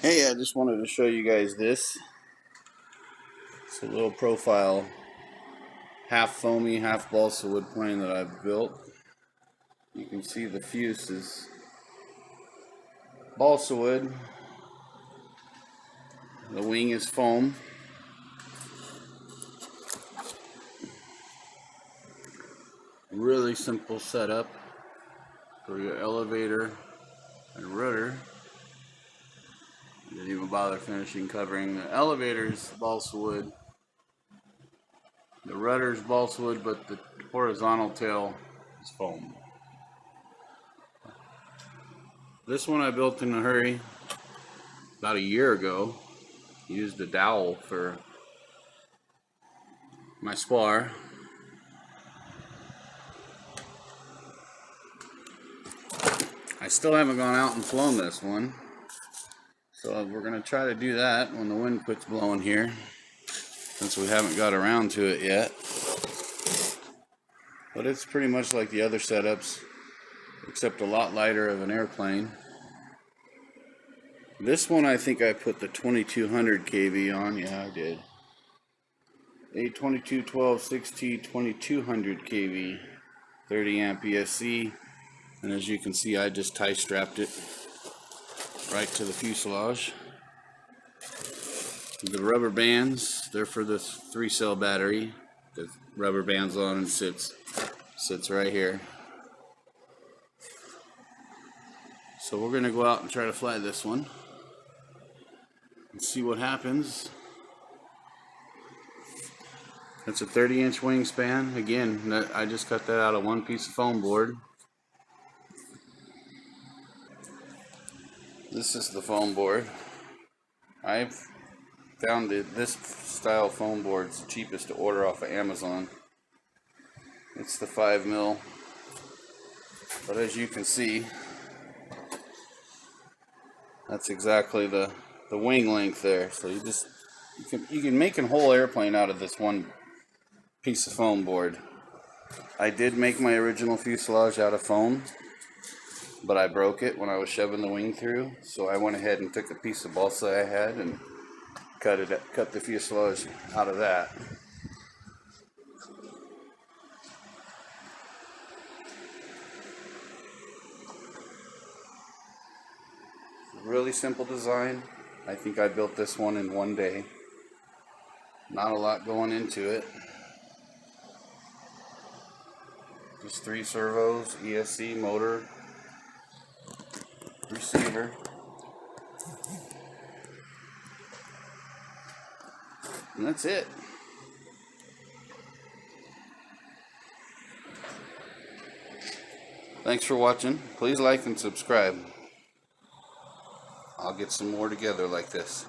Hey, I just wanted to show you guys this. It's a little profile, half foamy, half balsa wood plane that I've built. You can see the fuse is balsa wood. The wing is foam. Really simple setup for your elevator and rudder. Didn't even bother finishing covering the elevator's balsa wood. The rudder's balsa wood, but the horizontal tail is foam. This one I built in a hurry about a year ago. Used a dowel for my spar. I still haven't gone out and flown this one, so we're going to try to do that when the wind quits blowing here, since we haven't got around to it yet. But it's pretty much like the other setups, except a lot lighter of an airplane. This one I think I put the 2200 kV on. Yeah, I did. A 2212-6T 2200 kV, 30 amp ESC. And as you can see, I just tie strapped it right to the fuselage. The rubber bands, they're for the 3-cell battery. The rubber bands on and sits right here. So we're going to go out and try to fly this one and see what happens. That's a 30-inch wingspan. Again, I just cut that out of one piece of foam board. This is the foam board. I've found that this style foam board is the cheapest to order off of Amazon. It's the 5mm. But as you can see, that's exactly the wing length there. So you can make a whole airplane out of this one piece of foam board. I did make my original fuselage out of foam, but I broke it when I was shoving the wing through, so I went ahead and took a piece of balsa I had and cut the fuselage out of that. Really simple design. I think I built this one in one day. Not a lot going into it. Just 3 servos, ESC motor, receiver. And that's it. Thanks for watching. Please like and subscribe. I'll get some more together like this.